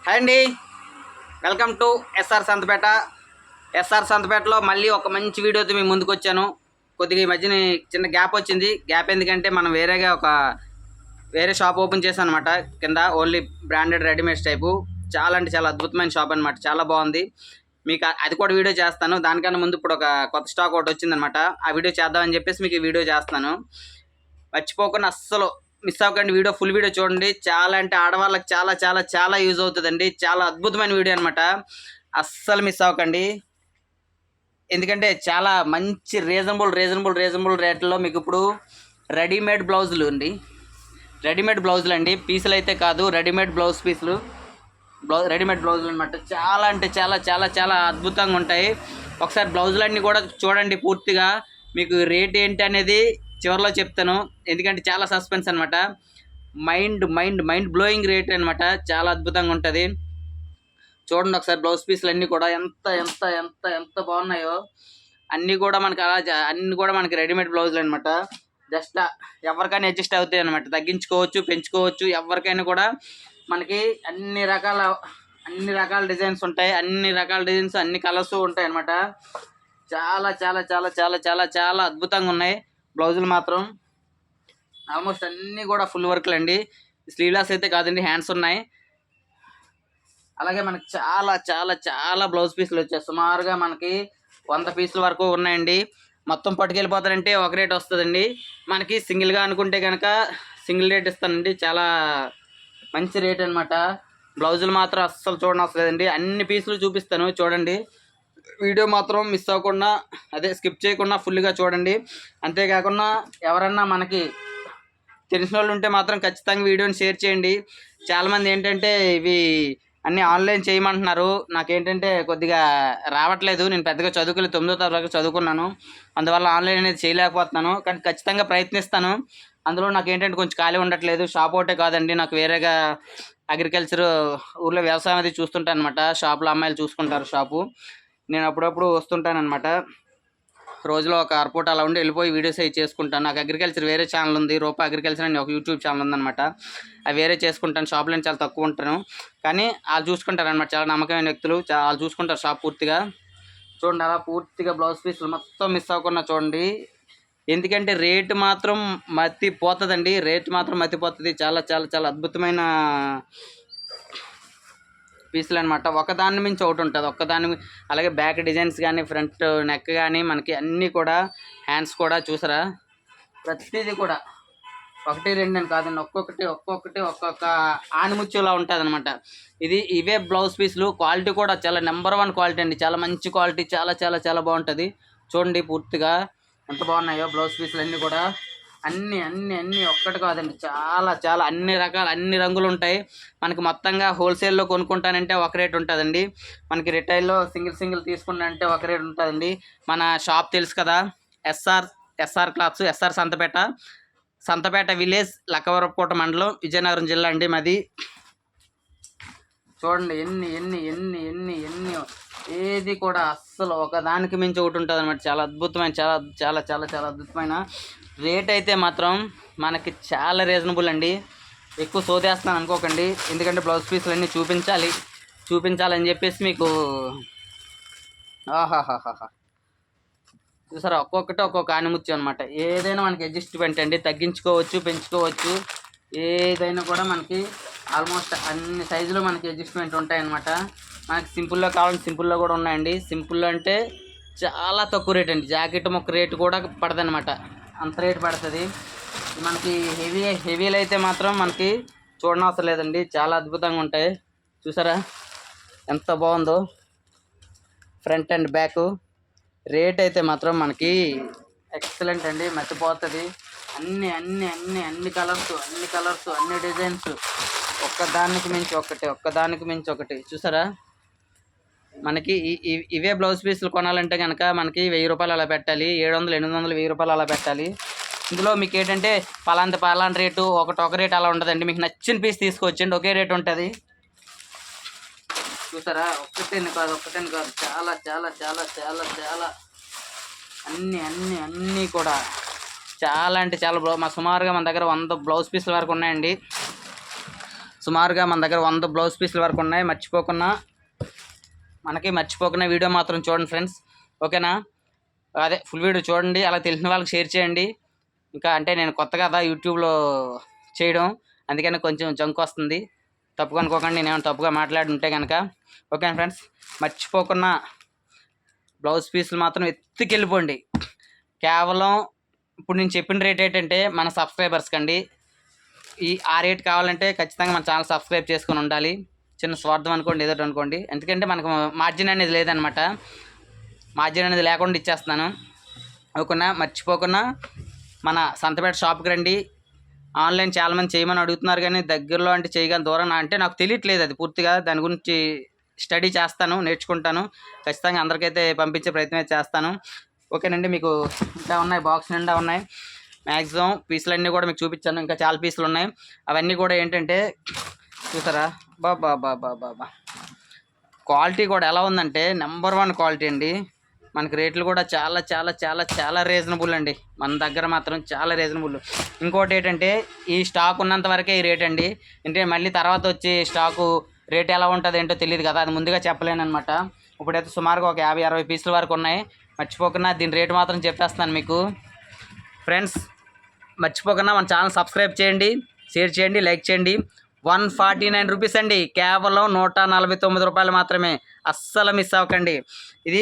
Hi అండి, welcome to S R Santhapeta. S R సంతపేటలో మళ్ళీ ఒక మంచి వీడియోతో మేము ముందుకు వచ్చాను. కొద్దిగా ఈ మధ్యన చిన్న గ్యాప్ వచ్చింది. గ్యాప్ ఎందుకంటే మనం వేరే షాప్ ఓపెన్ చేశాను అనమాట. కింద ఓన్లీ బ్రాండెడ్ రెడీమేడ్స్ టైపు. చాలా అంటే చాలా అద్భుతమైన షాప్ అనమాట. చాలా బాగుంది. మీకు అది కూడా వీడియో చేస్తాను. దానికన్నా ముందు ఇప్పుడు ఒక కొత్త స్టాక్ ఒకటి వచ్చిందనమాట. ఆ వీడియో చేద్దామని చెప్పేసి మీకు ఈ వీడియో చేస్తాను. మర్చిపోకుండా అస్సలు మిస్ అవ్వకండి. ఫుల్ వీడియో చూడండి. చాలా అంటే ఆడవాళ్ళకి చాలా చాలా చాలా యూజ్ అవుతుందండి. చాలా అద్భుతమైన వీడియో అనమాట. అస్సలు మిస్ అవ్వకండి. ఎందుకంటే చాలా మంచి రీజనబుల్ రేట్లలో మీకు ఇప్పుడు రెడీమేడ్ బ్లౌజులు అండి. పీసులు అయితే కాదు, రెడీమేడ్ బ్లౌజ్ పీసులు, రెడీమేడ్ బ్లౌజులు అనమాట. చాలా అంటే చాలా చాలా చాలా అద్భుతంగా ఉంటాయి. ఒకసారి బ్లౌజులన్నీ కూడా చూడండి పూర్తిగా. మీకు రేట్ ఏంటి అనేది చివరిలో చెప్తాను. ఎందుకంటే చాలా సస్పెన్స్ అనమాట. మైండ్ బ్లోయింగ్ రేట్ అనమాట. చాలా అద్భుతంగా ఉంటుంది. చూడండి ఒకసారి బ్లౌజ్ పీసులు అన్నీ కూడా ఎంత ఎంత ఎంత ఎంత బాగున్నాయో. అన్నీ కూడా మనకి రెడీమేడ్ బ్లౌజులు అనమాట. జస్ట్ ఎవరికైనా అడ్జస్ట్ అవుతాయి అనమాట. తగ్గించుకోవచ్చు, పెంచుకోవచ్చు. ఎవరికైనా కూడా మనకి అన్ని రకాల డిజైన్స్ ఉంటాయి. అన్ని కలర్స్ ఉంటాయి అనమాట. చాలా చాలా చాలా చాలా చాలా చాలా అద్భుతంగా ఉన్నాయి బ్లౌజులు మాత్రం. ఆల్మోస్ట్ అన్నీ కూడా ఫుల్ వర్క్లు అండి. స్లీవ్లెస్ అయితే కాదండి, హ్యాండ్స్ ఉన్నాయి. అలాగే మనకి చాలా చాలా చాలా బ్లౌజ్ పీసులు వచ్చాయి. సుమారుగా మనకి 100 పీసుల వరకు ఉన్నాయండి. మొత్తం పట్టుకెళ్ళిపోతారంటే ఒక రేట్ వస్తుందండి. మనకి సింగిల్గా అనుకుంటే కనుక సింగిల్ రేట్ ఇస్తానండి. చాలా మంచి రేట్ అనమాట. బ్లౌజులు మాత్రం అస్సలు చూడనవసలేదండి. అన్ని పీసులు చూపిస్తాను చూడండి. వీడియో మాత్రం మిస్ అవ్వకుండా, స్కిప్ చేయకుండా ఫుల్గా చూడండి. అంతేకాకుండా ఎవరన్నా మనకి తెలిసిన వాళ్ళు ఉంటే మాత్రం ఖచ్చితంగా వీడియోని షేర్ చేయండి. చాలామంది ఏంటంటే ఇవి అన్నీ ఆన్లైన్ చేయమంటున్నారు. నాకేంటంటే కొద్దిగా రావట్లేదు. నేను పెద్దగా చదువుకోలేదు, 9వ తరగతి చదువుకున్నాను. అందువల్ల ఆన్లైన్ అనేది చేయలేకపోతున్నాను. కానీ ఖచ్చితంగా ప్రయత్నిస్తాను. అందులో నాకేంటంటే కొంచెం ఖాళీ ఉండట్లేదు. షాప్ ఒకటే కాదండి, నాకు వేరేగా అగ్రికల్చర్ ఊర్లో వ్యవసాయం అది చూస్తుంటాను అనమాట. షాపులో అమ్మాయిలు చూసుకుంటారు షాపు. నేను అప్పుడప్పుడు వస్తుంటాను అనమాట. రోజులో ఒక అరపూట అలా ఉండి వెళ్ళిపోయి వీడియోస్ అవి చేసుకుంటాను. నాకు అగ్రికల్చర్ వేరే ఛానల్ ఉంది, రూపా అగ్రికల్చర్ అని ఒక యూట్యూబ్ ఛానల్ ఉందన్నమాట. అవి వేరే చేసుకుంటాను. షాప్లో చాలా తక్కువ ఉంటాను, కానీ వాళ్ళు చూసుకుంటారు అనమాట. చాలా నమ్మకమైన వ్యక్తులు. వాళ్ళు చూసుకుంటారు షాప్ పూర్తిగా. చూడండి అలా పూర్తిగా బ్లౌజ్ పీసులు మొత్తం మిస్ అవ్వకుండా చూడండి. ఎందుకంటే రేటు మాత్రం మతిపోతుందండి. చాలా చాలా చాలా అద్భుతమైన పీసులు అనమాట. ఒకదాని మించి ఒకటి ఉంటుంది. అలాగే బ్యాక్ డిజైన్స్ కానీ, ఫ్రంట్ నెక్ కానీ, మనకి అన్నీ కూడా హ్యాండ్స్ కూడా చూసారా. ప్రతిదీ కూడా 1, 2 అని కాదండి, ఒక్కొక్క ఆనిముత్యంలా ఉంటుంది అనమాట. ఇవే బ్లౌజ్ పీసులు. క్వాలిటీ కూడా చాలా నెంబర్ 1 క్వాలిటీ అండి. చాలా మంచి క్వాలిటీ. చాలా చాలా చాలా బాగుంటుంది. చూడండి పూర్తిగా ఎంత బాగున్నాయో బ్లౌజ్ పీసులు అన్నీ కూడా. అన్నీ ఒక్కటి కాదండి, చాలా చాలా అన్ని రంగులు ఉంటాయి. మనకి మొత్తంగా హోల్సేల్లో కొనుక్కుంటానంటే ఒక రేట్ ఉంటుందండి. మనకి రిటైల్లో సింగిల్ తీసుకుంటానంటే ఒక రేట్ ఉంటుందండి. మన షాప్ తెలుసు కదా, SR clothes, SR Santhapeta village, Lakkavarapukota mandal, Vizianagaram జిల్లా అండి మాది. చూడండి ఎన్ని ఏది కూడా అస్సలు ఒకదానికి మించి ఒకటి ఉంటుంది అనమాట. చాలా అద్భుతమైన, చాలా చాలా చాలా చాలా అద్భుతమైన రేట్ అయితే మాత్రం మనకి చాలా రీజనబుల్ అండి. ఎక్కువ సోదేస్తాను అనుకోకండి, ఎందుకంటే బ్లౌజ్ పీసులు అన్నీ చూపించాలని చెప్పేసి మీకు చూసారా, ఒక్కొక్క ఆనిముత్యం అనమాట. ఏదైనా మనకి అడ్జస్ట్మెంట్ అండి, తగ్గించుకోవచ్చు, పెంచుకోవచ్చు. ఏదైనా కూడా మనకి ఆల్మోస్ట్ అన్ని సైజులో మనకి అడ్జస్ట్మెంట్ ఉంటాయన్నమాట. మనకి సింపుల్లో కావాలంటే సింపుల్లో కూడా ఉన్నాయండి. సింపుల్లో అంటే చాలా తక్కువ రేట్ అండి. జాకెట్ మొక్క రేటు కూడా పడదు అనమాట, అంత రేటు పడుతుంది. మనకి హెవీలు అయితే మాత్రం మనకి చూడనవసరం లేదండి. చాలా అద్భుతంగా ఉంటాయి. చూసారా ఎంత బాగుందో ఫ్రంట్ అండ్ బ్యాక్. రేట్ అయితే మాత్రం మనకి ఎక్సలెంట్ అండి, మర్చిపోతుంది. అన్ని కలర్స్, అన్ని డిజైన్స్, ఒక్కదానికి మించి ఒకటి. చూసారా, మనకి ఇవే బ్లౌజ్ పీసులు కొనాలంటే కనుక మనకి 1000 రూపాయలు అలా పెట్టాలి. 700, 800, 1000 రూపాయలు అలా పెట్టాలి. ఇందులో మీకు ఏంటంటే పలాంటి రేటు ఒక రేటు అలా ఉండదండి. మీకు నచ్చిన పీస్ తీసుకొచ్చండి, ఒకే రేటు ఉంటుంది. చూసారా, ఒక్కటేని కాదు, చాలా చాలా చాలా చాలా చాలా అన్నీ కూడా చాలా అంటే చాలా సుమారుగా మన దగ్గర 100 బ్లౌజ్ పీసుల వరకు ఉన్నాయండి. సుమారుగా మన దగ్గర 100 బ్లౌజ్ పీసుల వరకు ఉన్నాయి. మర్చిపోకుండా వీడియో మాత్రం చూడండి ఫ్రెండ్స్, ఓకేనా? అదే ఫుల్ వీడియో చూడండి, అలా తెలిసిన వాళ్ళకి షేర్ చేయండి. ఇంకా అంటే నేను కొత్త కదా యూట్యూబ్లో చేయడం, అందుకని కొంచెం జంక్ వస్తుంది, తప్పుగా అనుకోకండి నేను తప్పుగా మాట్లాడుంటే కనుక. ఓకే ఫ్రెండ్స్, మర్చిపోకుండా బ్లౌజ్ పీసులు మాత్రం ఎత్తుకెళ్ళిపోండి. కేవలం ఇప్పుడు నేను చెప్పిన రేట్ ఏంటంటే మన సబ్స్క్రైబర్స్కి అండి. ఆ రేట్ కావాలంటే ఖచ్చితంగా మన ఛానల్ సబ్స్క్రైబ్ చేసుకొని ఉండాలి. చిన్న స్వార్థం అనుకోండి, ఏదో అనుకోండి, ఎందుకంటే మనకు మార్జిన్ అనేది లేదనమాట. మార్జిన్ అనేది లేకుండా ఇచ్చేస్తున్నాను. ఓకేనా? మర్చిపోకుండా మన సంతపేట షాప్కి రండి. ఆన్లైన్ చాలామంది చేయమని అడుగుతున్నారు, కానీ దగ్గరలో అంటే చేయగలను, దూరం అంటే నాకు తెలియట్లేదు అది పూర్తిగా. దాని గురించి స్టడీ చేస్తాను, నేర్చుకుంటాను. ఖచ్చితంగా అందరికైతే పంపించే ప్రయత్నం అయితే చేస్తాను. ఓకేనండి, మీకు ఇంకా ఉన్నాయి, బాక్స్ నిండా ఉన్నాయి. మ్యాక్సిమం పీసులన్నీ కూడా మీకు చూపించాను, ఇంకా చాలా పీసులు ఉన్నాయి. అవన్నీ కూడా ఏంటంటే చూసారా, బాబా క్వాలిటీ కూడా ఎలా ఉందంటే నెంబర్ 1 క్వాలిటీ అండి. మనకి రేట్లు కూడా చాలా చాలా చాలా చాలా రీజనబుల్ అండి. మన దగ్గర మాత్రం చాలా రీజనబుల్. ఇంకోటి ఏంటంటే ఈ స్టాక్ ఉన్నంత వరకే ఈ రేట్ అండి. అంటే మళ్ళీ తర్వాత వచ్చి స్టాకు రేట్ ఎలా ఉంటుంది ఏంటో తెలియదు కదా, అది ముందుగా చెప్పలేను అనమాట. ఇప్పుడైతే సుమారుగా ఒక 50-60 పీసుల వరకు ఉన్నాయి. మర్చిపోకుండా దీని రేటు మాత్రం చెప్పేస్తాను మీకు. ఫ్రెండ్స్, మర్చిపోకుండా మన ఛానల్ సబ్స్క్రైబ్ చేయండి, షేర్ చేయండి, లైక్ చేయండి. 149 రూపీస్ అండి, కేవలం 149 రూపాయలు మాత్రమే. అస్సలు మిస్ అవ్వకండి. ఇది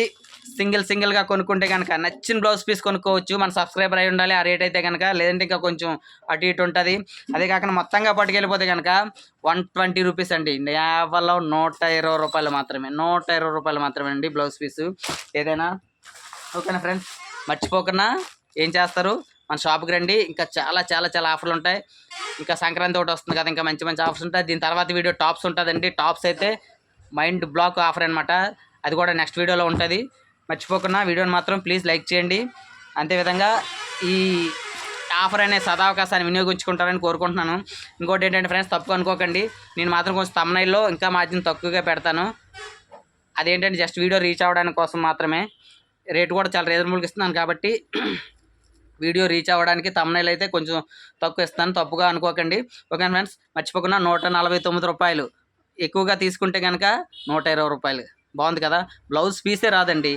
సింగిల్గా కొనుక్కుంటే కనుక నచ్చిన బ్లౌజ్ పీస్ కొనుక్కోవచ్చు. మన సబ్స్క్రైబర్ అయి ఉండాలి ఆ రేట్ అయితే కనుక, లేదంటే ఇంకా కొంచెం అటు ఇటు ఉంటుంది. అదే కాకుండా మొత్తంగా పట్టుకెళ్ళిపోతే కనుక 120 రూపీస్ అండి, కేవలం 120 రూపాయలు మాత్రమే. 120 రూపాయలు మాత్రమే అండి బ్లౌజ్ పీసు ఏదైనా. ఓకేనా ఫ్రెండ్స్, మర్చిపోకుండా ఏం చేస్తారు, మన షాప్కి రండి. ఇంకా చాలా చాలా చాలా ఆఫర్లు ఉంటాయి. ఇంకా సంక్రాంతి ఒకటి వస్తుంది కదా, ఇంకా మంచి మంచి ఆఫర్స్ ఉంటాయి. దీని తర్వాత వీడియో టాప్స్ ఉంటుందండి. టాప్స్ అయితే మైండ్ బ్లాక్ ఆఫర్ అనమాట, అది కూడా నెక్స్ట్ వీడియోలో ఉంటుంది. మర్చిపోకుండా వీడియోని మాత్రం ప్లీజ్ లైక్ చేయండి. అంతేవిధంగా ఈ ఆఫర్ అనే సదావకాశాన్ని వినియోగించుకుంటారని కోరుకుంటున్నాను. ఇంకోటి ఏంటంటే ఫ్రెండ్స్, తప్పుగా అనుకోకండి, నేను మాత్రం కొంచెం thumbnailలో ఇంకా మార్జిన్ తక్కువగా పెడతాను. అదేంటంటే జస్ట్ వీడియో రీచ్ అవ్వడానికి కోసం మాత్రమే. రేటు కూడా చాలా రీజనబుల్గా ఇస్తున్నాను కాబట్టి వీడియో రీచ్ అవ్వడానికి thumbnail అయితే కొంచెం తక్కువ ఇస్తాను, తప్పుగా అనుకోకండి. ఓకే ఫ్రెండ్స్, మర్చిపోకుండా 149 రూపాయలు. ఎక్కువగా తీసుకుంటే కనుక 120 రూపాయలు. బాగుంది కదా, బ్లౌజ్ పీసే రాదండి.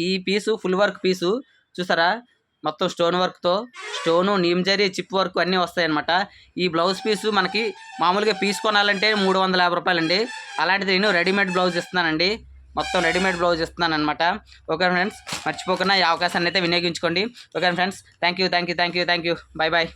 ఈ పీసు ఫుల్ వర్క్ పీసు చూసారా, మొత్తం స్టోన్ వర్క్తో, stone, neem zari, chip work అన్నీ వస్తాయన్నమాట. ఈ బ్లౌజ్ పీసు మనకి మామూలుగా పీస్ కొనాలంటే 350 రూపాయలండి. అలాంటిది నేను రెడీమేడ్ బ్లౌజ్ ఇస్తున్నానండి, మొత్తం రెడీమేడ్ బ్లౌజ్ ఇస్తున్నాను అనమాట. ఓకే ఫ్రెండ్స్, మర్చిపోకుండా ఈ అవకాశాన్ని అయితే వినియోగించుకోండి. Okay friends, thank you. Bye.